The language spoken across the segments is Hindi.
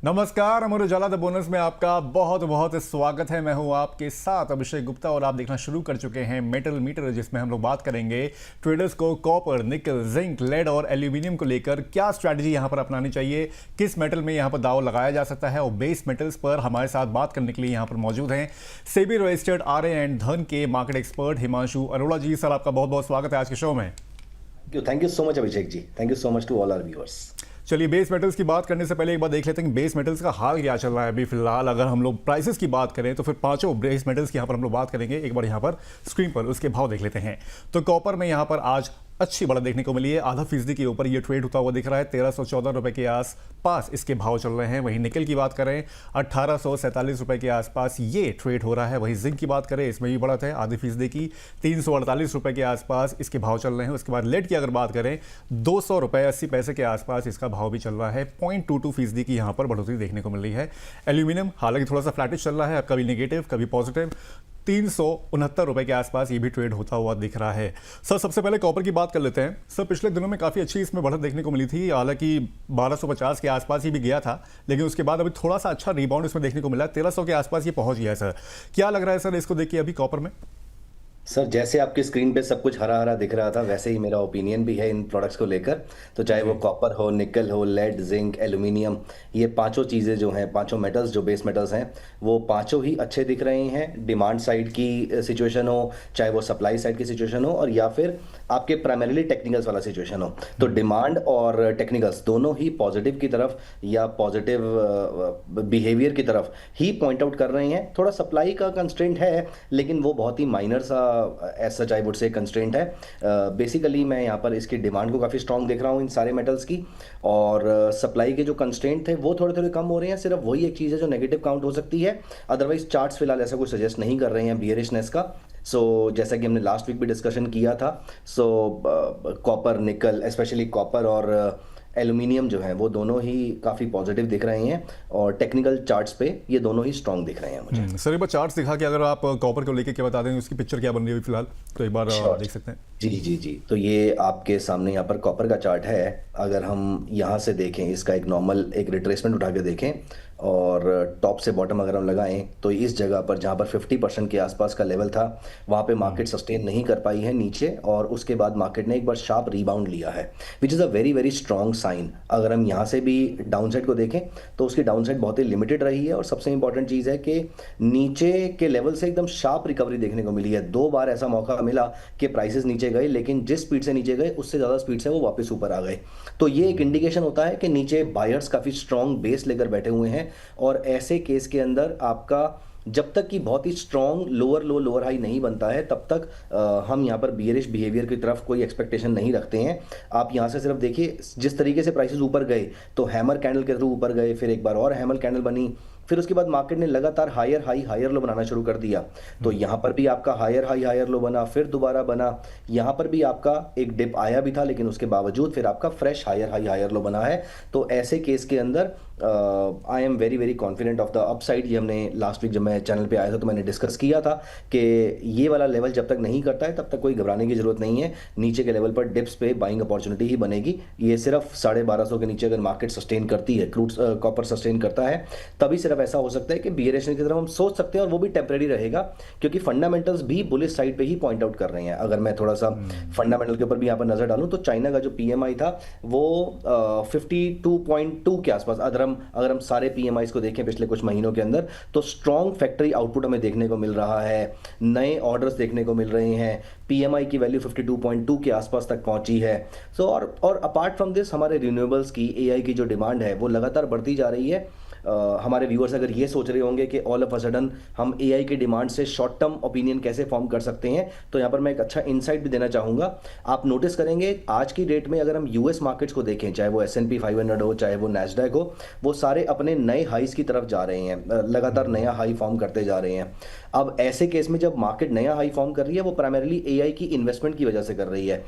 नमस्कार, अमर उजाला द बोनस में आपका बहुत बहुत स्वागत है। मैं हूं आपके साथ अभिषेक गुप्ता और आप देखना शुरू कर चुके हैं मेटल मीटर, जिसमें हम लोग बात करेंगे ट्रेडर्स को कॉपर, निकल, जिंक, लेड और एल्यूमिनियम को लेकर क्या स्ट्रैटेजी यहां पर अपनानी चाहिए, किस मेटल में यहां पर दाव लगाया जा सकता है। और बेस मेटल्स पर हमारे साथ बात करने के लिए यहां पर मौजूद हैं SEBI registered RA and Dhan के market expert Himanshu Arora ji. Sir, आपका बहुत बहुत स्वागत है आज के शो में। Thank you so much Abhishek ji. Thank you so much to all our viewers. चलिए, बेस मेटल्स की बात करने से पहले एक बार देख लेते हैं कि बेस मेटल्स का हाल क्या चल रहा है अभी फिलहाल। अगर हम लोग प्राइसेस की बात करें तो फिर पांचों बेस मेटल्स की यहाँ पर हम लोग बात करेंगे। एक बार यहाँ पर स्क्रीन पर उसके भाव देख लेते हैं। तो कॉपर में यहाँ पर आज अच्छी बढ़त देखने को मिली है, आधा फीसदी के ऊपर ये ट्रेड होता हुआ दिख रहा है। 1314 रुपए के आसपास इसके भाव चल रहे हैं। वहीं निकल की बात करें 1847 रुपए के आसपास ये ट्रेड हो रहा है। वहीं जिंक की बात करें, इसमें भी बढ़त है आधी फीसदी की, 348 रुपए के आसपास इसके भाव चल रहे हैं। उसके बाद लेड की अगर बात करें 200 रुपए 80 पैसे के आसपास इसका भाव भी चल रहा है। 0.22% की यहाँ पर बढ़ोतरी देखने को मिल रही है। एल्यूमिनियम हालांकि थोड़ा सा फ्लैटिश चल रहा है, कभी नेगेटिव कभी पॉजिटिव। 369 रुपए के आसपास ये भी ट्रेड होता हुआ दिख रहा है। सर, सबसे पहले कॉपर की बात कर लेते हैं। सर, पिछले दिनों में काफ़ी अच्छी इसमें बढ़त देखने को मिली थी, हालांकि 1250 के आसपास ही भी गया था, लेकिन उसके बाद अभी थोड़ा सा अच्छा रिबाउंड इसमें देखने को मिला है। 1300 के आसपास ये पहुंच गया है। सर, क्या लग रहा है सर इसको देख के अभी कॉपर में? सर, जैसे आपकी स्क्रीन पे सब कुछ हरा हरा दिख रहा था, वैसे ही मेरा ओपिनियन भी है इन प्रोडक्ट्स को लेकर। तो चाहे वो कॉपर हो, निकल हो, लेड, जिंक, एल्यूमिनियम, ये पांचों चीज़ें जो हैं, पांचों मेटल्स जो बेस मेटल्स हैं, वो पांचों ही अच्छे दिख रहे हैं। डिमांड साइड की सिचुएशन हो, चाहे वो सप्लाई साइड की सिचुएशन हो, और या फिर आपके प्राइमरीली टेक्निकल्स वाला सिचुएशन हो, तो डिमांड और टेक्निकल्स दोनों ही पॉजिटिव की तरफ या पॉजिटिव बिहेवियर की तरफ ही पॉइंट आउट कर रहे हैं। थोड़ा सप्लाई का कंस्ट्रेंट है, लेकिन वो बहुत ही माइनर सा as such I would say constraint है। बेसिकली मैं यहाँ पर इसकी डिमांड को काफ़ी स्ट्रॉन्ग देख रहा हूँ इन सारे मेटल्स की, और सप्लाई के जो कंस्ट्रेंट थे वो थोड़े थोड़े कम हो रहे हैं। सिर्फ वही एक चीज़ है जो नेगेटिव काउंट हो सकती है, अदरवाइज चार्ट्स फिलहाल ऐसा कुछ सजेस्ट नहीं कर रहे हैं बियरिशनेस का। जैसा कि हमने लास्ट वीक भी डिस्कशन किया था, कॉपर, निकल, स्पेशली कॉपर और एल्यूमिनियम जो है वो दोनों ही काफ़ी पॉजिटिव दिख रहे हैं, और टेक्निकल चार्ट्स पे ये दोनों ही स्ट्रॉन्ग दिख रहे हैं मुझे। सर, एक बार चार्ट्स दिखा कि अगर आप कॉपर को लेके क्या बता दें, उसकी पिक्चर क्या बन रही है फिलहाल, तो एक बार देख सकते हैं। जी जी जी, तो ये आपके सामने यहाँ पर कॉपर का चार्ट है। अगर हम यहाँ से देखें, इसका एक नॉर्मल एक रिट्रेसमेंट उठा के देखें और टॉप से बॉटम अगर हम लगाएं, तो इस जगह पर जहाँ पर 50% के आसपास का लेवल था, वहाँ पे मार्केट सस्टेन नहीं कर पाई है नीचे, और उसके बाद मार्केट ने एक बार शार्प रीबाउंड लिया है, which is a very very strong sign. अगर हम यहाँ से भी डाउनसाइड को देखें तो उसकी डाउनसाइड बहुत ही लिमिटेड रही है, और सबसे इंपॉर्टेंट चीज़ है कि नीचे के लेवल से एकदम शार्प रिकवरी देखने को मिली है। 2 बार ऐसा मौका मिला कि प्राइसेस नीचे गए, लेकिन जिस स्पीड से नीचे गए उससे ज़्यादा स्पीड से वो वापस ऊपर आ गए। तो ये एक इंडिकेशन होता है कि नीचे बायर्स काफ़ी स्ट्रॉन्ग बेस लेकर बैठे हुए हैं, और ऐसे केस के अंदर आपका जब तक कि बहुत ही strong lower low lower high नहीं बनता है, तब तक हम यहाँ पर बियरिश बिहेवियर की तरफ कोई एक्सपेक्टेशन नहीं रखते हैं। आप यहाँ से सिर्फ देखिए, जिस तरीके से प्राइसेस ऊपर गए तो हैमर कैंडल के थ्रू ऊपर गए, फिर एक बार और हैमर कैंडल बनी, फिर उसके बाद मार्केट ने लगातार हायर हाई हायर लो बनाना शुरू कर दिया। तो यहाँ पर भी आपका हायर हाई हायर लो बना, फिर दोबारा बना, यहाँ पर भी आपका एक डिप आया भी था, लेकिन उसके बावजूद फिर आपका fresh higher high higher low बना है। तो ऐसे केस के अंदर I am very very confident of the upside. ये हमने लास्ट वीक जब मैं चैनल पे आया था तो मैंने डिस्कस किया था कि ये वाला लेवल जब तक नहीं करता है तब तक कोई घबराने की जरूरत नहीं है। नीचे के लेवल पर डिप्स पे बाइंग अपॉर्चुनिटी ही बनेगी। ये सिर्फ 1250 के नीचे अगर मार्केट सस्टेन करती है, क्रूड कॉपर सस्टेन करता है, तभी सिर्फ ऐसा हो सकता है कि बियरिश की तरफ हम सोच सकते हैं, और वो भी टेम्परेरी रहेगा, क्योंकि फंडामेंटल्स भी बुलिश साइड पे ही पॉइंट आउट कर रहे हैं। अगर मैं थोड़ा सा फंडामेंटल के ऊपर भी यहाँ पर नजर डालूं, तो चाइना का जो पीएमआई था वो 52.2 के आसपास, अगर हम सारे पीएमआई को देखें पिछले कुछ महीनों के अंदर, तो स्ट्रॉन्ग फैक्ट्री आउटपुट हमें देखने को मिल रहा है, नए ऑर्डर्स देखने को मिल रहे हैं, पीएमआई की वैल्यू 52.2 के आसपास तक पहुंची है। और अपार्ट फ्रॉम दिस, हमारे रिन्यूएबल्स की, एआई की जो डिमांड है वो लगातार बढ़ती जा रही है। हमारे व्यूअर्स अगर ये सोच रहे होंगे कि ऑल ऑफ अ सडन हम एआई की डिमांड से शॉर्ट टर्म ओपिनियन कैसे फॉर्म कर सकते हैं, तो यहाँ पर मैं एक अच्छा इंसाइट भी देना चाहूँगा। आप नोटिस करेंगे आज की डेट में अगर हम यूएस मार्केट्स को देखें, चाहे वो S&P 500 हो, चाहे वो नैस्डैक हो, वो सारे अपने नए हाईस की तरफ जा रहे हैं, लगातार नया हाई फॉर्म करते जा रहे हैं। अब ऐसे केस में जब मार्केट नया हाई फॉर्म कर रही है, वो प्राइमरीली एआई की इन्वेस्टमेंट की वजह से कर रही है।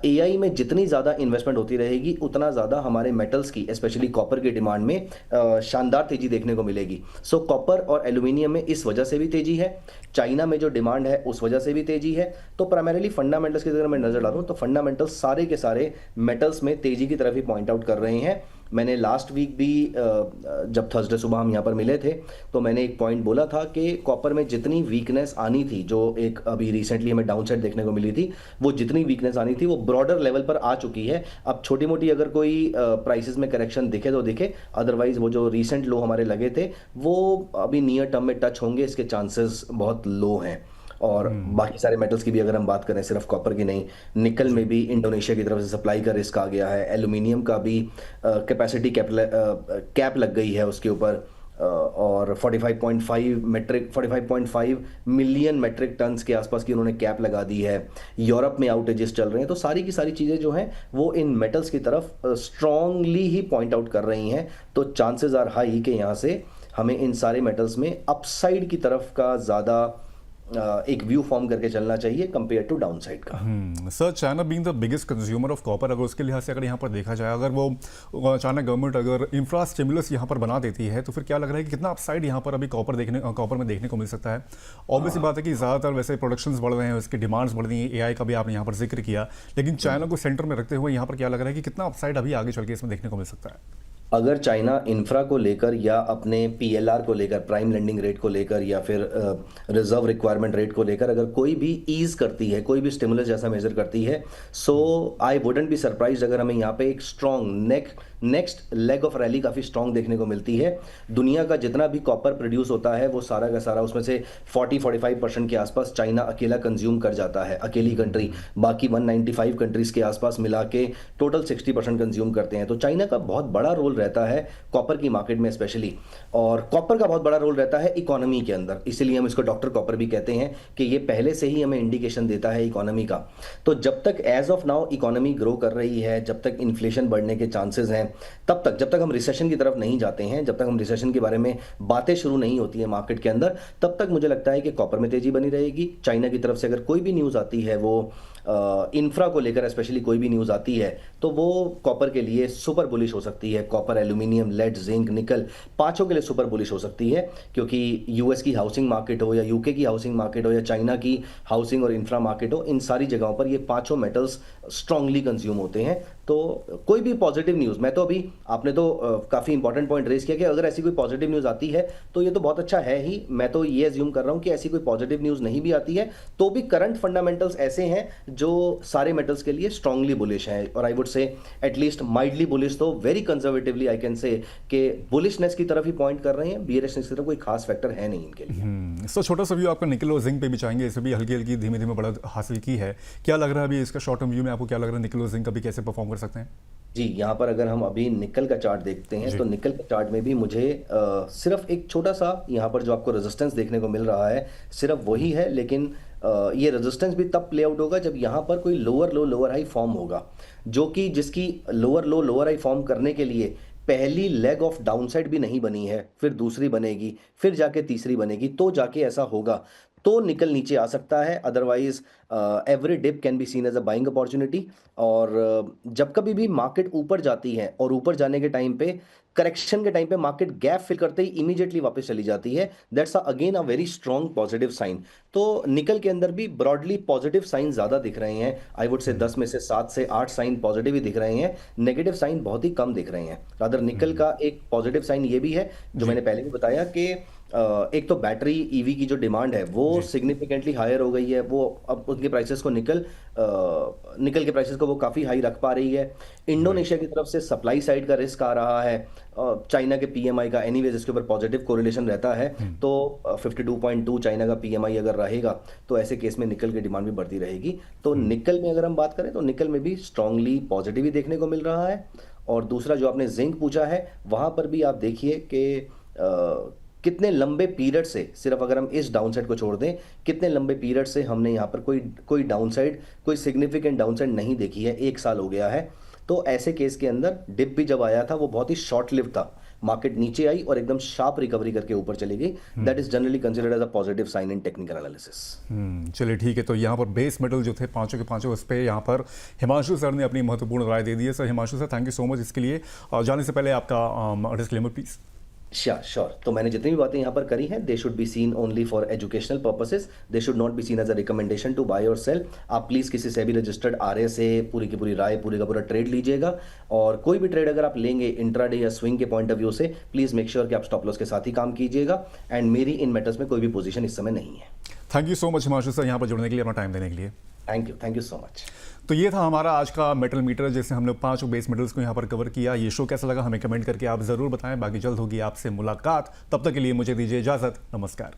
एआई में जितनी ज़्यादा इन्वेस्टमेंट होती रहेगी, उतना ज़्यादा हमारे मेटल्स की, स्पेशली कॉपर की डिमांड में शानदार तेजी देखने को मिलेगी। कॉपर और एल्यूमिनियम में इस वजह से भी तेजी है, चाइना में जो डिमांड है उस वजह से भी तेजी है। तो प्राइमरीली फंडामेंटल्स की अगर मैं नजर डालूं, तो फंडामेंटल्स सारे के सारे मेटल्स में तेजी की तरफ ही पॉइंट आउट कर रहे हैं। मैंने लास्ट वीक भी जब थर्सडे सुबह हम यहाँ पर मिले थे तो मैंने एक पॉइंट बोला था कि कॉपर में जितनी वीकनेस आनी थी, जो एक अभी रिसेंटली हमें डाउन साइड देखने को मिली थी, वो जितनी वीकनेस आनी थी वो ब्रॉडर लेवल पर आ चुकी है। अब छोटी मोटी अगर कोई प्राइसेस में करेक्शन दिखे तो दिखे, अदरवाइज वो जो रिसेंट लो हमारे लगे थे वो अभी नियर टर्म में टच होंगे, इसके चांसेस बहुत लो हैं। और बाकी सारे मेटल्स की भी अगर हम बात करें, सिर्फ कॉपर की नहीं, निकल में भी इंडोनेशिया की तरफ से सप्लाई का रिस्क आ गया है। एल्यूमिनियम का भी कैपेसिटी कैप लग गई है उसके ऊपर, और 45.5 मिलियन मेट्रिक टन्स के आसपास की उन्होंने कैप लगा दी है। यूरोप में आउटेजेस चल रहे हैं। तो सारी की सारी चीज़ें जो हैं वो इन मेटल्स की तरफ स्ट्रांगली ही पॉइंट आउट कर रही हैं। तो चांसेस आर हाई कि यहाँ से हमें इन सारे मेटल्स में अपसाइड की तरफ का ज़्यादा एक व्यू फॉर्म करके चलना चाहिए कंपेयर टू डाउन साइड का। Sir, China being the biggest consumer of copper, अगर उसके लिहाज से अगर यहाँ पर देखा जाए, अगर वो चाइना गवर्नमेंट अगर इंफ्रा स्टिमुलस यहाँ पर बना देती है तो फिर क्या लग रहा है कि कितना अपसाइड यहाँ पर अभी कॉपर में देखने को मिल सकता है? ऑब्वियसली बात है कि ज़्यादातर वैसे प्रोडक्शंस बढ़ रहे हैं, उसकी डिमांड्स बढ़ रही हैं, एआई का भी आपने यहाँ पर जिक्र किया, लेकिन चाइना को सेंटर में रखते हुए यहाँ पर क्या लग रहा है कि कितना अपसाइड अभी आगे चल के इसमें देखने को मिल सकता है? अगर चाइना इंफ्रा को लेकर या अपने पीएलआर को लेकर, प्राइम लेंडिंग रेट को लेकर, या फिर रिजर्व रिक्वायरमेंट रेट को लेकर अगर कोई भी ईज करती है, कोई भी स्टिमुलस जैसा मेजर करती है, सो आई वुडंट बी सरप्राइज अगर हमें यहाँ पे एक strong next leg of rally काफ़ी स्ट्रॉन्ग देखने को मिलती है। दुनिया का जितना भी कॉपर प्रोड्यूस होता है वो सारा का सारा उसमें से 40-45% के आसपास चाइना अकेला कंज्यूम कर जाता है, अकेली कंट्री। बाकी 195 कंट्रीज के आसपास मिला के टोटल 60% कंज्यूम करते हैं। तो चाइना का बहुत बड़ा रोल रहता है कॉपर की मार्केट में स्पेशली, और कॉपर का बहुत बड़ा रोल रहता है इकोनॉमी के अंदर। इसीलिए हम इसको डॉक्टर कॉपर भी कहते हैं कि ये पहले से ही हमें इंडिकेशन देता है इकोनॉमी का। तो जब तक as of now economy grow कर रही है, जब तक इन्फ्लेशन बढ़ने के चांसेस हैं, तब तक जब तक हम रिसेशन की तरफ नहीं जाते हैं, जब तक हम रिसेशन के बारे में बातें शुरू नहीं होती है मार्केट के अंदर, तब तक मुझे लगता है कि कॉपर में तेजी बनी रहेगी। चाइना की तरफ से अगर कोई भी न्यूज़ आती है, वो इंफ्रा को लेकर स्पेशली कोई भी न्यूज़ आती है, तो वो कॉपर के लिए सुपर बुलिश हो सकती है। कॉपर, एल्यूमिनियम, लेड, जिंक, निकल, पांचों के लिए सुपर बुलिश हो सकती है, क्योंकि यूएस की हाउसिंग मार्केट हो या यूके की हाउसिंग मार्केट हो या चाइना की हाउसिंग और इंफ्रा मार्केट हो, इन सारी जगहों पर ये पांचों मेटल्स स्ट्रांगली कंज्यूम होते हैं। तो कोई भी पॉजिटिव न्यूज़, मैं तो अभी, आपने तो काफ़ी इंपॉर्टेंट पॉइंट रेज किया कि अगर ऐसी कोई पॉजिटिव न्यूज़ आती है तो ये तो बहुत अच्छा है ही। मैं तो ये एज्यूम कर रहा हूँ कि ऐसी कोई पॉजिटिव न्यूज़ नहीं भी आती है तो भी करंट फंडामेंटल्स ऐसे हैं जो सारे मेटल्स के लिए स्ट्रांगली बुलिश हैं। और I would say at least mildly bullish, तो very conservatively I can say कि बुलिशनेस की तरफ ही पॉइंट कर रहे हैं। बियरिशनेस की तरफ कोई खास फैक्टर है नहीं इनके लिए। सो छोटा सा व्यू आपका निकल और जिंक पे भी चाहेंगे, इसे भी हल्की हल्की धीमे धीमे बढ़त हासिल की है। क्या लग रहा है अभी इसका शॉर्ट टर्म व्यू में, आपको क्या लग रहा है निकल और जिंक अभी कैसे परफॉर्म कर सकते हैं? जी, यहाँ पर अगर हम अभी निकल का चार्ट देखते हैं तो निकल के चार्ट में भी मुझे सिर्फ एक छोटा सा यहाँ पर जो आपको रेजिस्टेंस देखने को मिल रहा है, सिर्फ वही है। लेकिन ये रेजिस्टेंस भी तब प्ले आउट होगा जब यहाँ पर कोई lower low lower high form होगा, जो कि जिसकी lower low lower high form करने के लिए पहली लेग ऑफ डाउनसाइड भी नहीं बनी है, फिर दूसरी बनेगी, फिर जाके तीसरी बनेगी, तो जाके ऐसा होगा तो निकल नीचे आ सकता है। Otherwise every dip can be seen as a buying opportunity. और जब कभी भी मार्केट ऊपर जाती है और ऊपर जाने के टाइम पे, करेक्शन के टाइम पे मार्केट गैप फिल करते ही इमीडिएटली वापस चली जाती है, that's again a very strong positive sign. तो निकल के अंदर भी ब्रॉडली पॉजिटिव साइन ज़्यादा दिख रहे हैं। आई वुड से 10 में से 7 से 8 साइन पॉजिटिव ही दिख रहे हैं, नेगेटिव साइन बहुत ही कम दिख रहे हैं। अदर निकल का एक पॉजिटिव साइन ये भी है जो मैंने पहले भी बताया कि एक तो बैटरी ईवी की जो डिमांड है वो सिग्निफिकेंटली हायर हो गई है। वो अब उनके प्राइसेस को निकल के प्राइसेस को वो काफ़ी हाई रख पा रही है। इंडोनेशिया की तरफ से सप्लाई साइड का रिस्क आ रहा है। चाइना के पीएमआई का एनीवेज इसके ऊपर पॉजिटिव कोरिलेशन रहता है, तो 52.2 चाइना का पीएमआई अगर रहेगा तो ऐसे केस में निकल की डिमांड भी बढ़ती रहेगी। तो निकल में अगर हम बात करें तो निकल में भी स्ट्रांगली पॉजिटिव ही देखने को मिल रहा है। और दूसरा जो आपने जिंक पूछा है, वहाँ पर भी आप देखिए कि कितने लंबे पीरियड से, सिर्फ अगर हम इस डाउनसाइड को छोड़ दें, कितने लंबे पीरियड से हमने यहाँ पर कोई डाउनसाइड, कोई सिग्निफिकेंट डाउनसाइड नहीं देखी है। 1 साल हो गया है। तो ऐसे केस के अंदर डिप भी जब आया था वो बहुत ही शॉर्ट लिव था। मार्केट नीचे आई और एकदम शार्प रिकवरी करके ऊपर चली गई। That is generally considered as a positive sign in technical analysis. चलिए ठीक है, तो यहाँ पर बेस मेटल जो थे पांचों के पांचों, उस पर यहाँ पर हिमांशु सर ने अपनी महत्वपूर्ण राय दे दी है। Sir, Himanshu sir, thank you so much इसके लिए। और जाने से पहले आपका डिस्क्लेमर प्लीज। श्योर। तो मैंने जितनी भी बातें यहाँ पर करी हैं, they should be seen only for educational purposes, they should not be seen as a recommendation to buy or sell. आप प्लीज़ किसी से भी रजिस्टर्ड आरए से पूरी की पूरी राय, पूरी का पूरा ट्रेड लीजिएगा। और कोई भी ट्रेड अगर आप लेंगे इंट्राडे या स्विंग के पॉइंट ऑफ व्यू से, प्लीज़ मेक श्योर कि आप स्टॉप लॉस के साथ ही काम कीजिएगा। एंड मेरी इन मेटल्स में कोई भी पोजीशन इस समय नहीं है। Thank you so much Himanshu sir, यहाँ पर जुड़ने के लिए, अपना टाइम देने के लिए। Thank you so much. तो ये था हमारा आज का मेटल मीटर, जिससे हमने 5 बेस मेटल्स को यहाँ पर कवर किया। ये शो कैसा लगा हमें कमेंट करके आप ज़रूर बताएं। बाकी जल्द होगी आपसे मुलाकात, तब तक के लिए मुझे दीजिए इजाज़त। नमस्कार।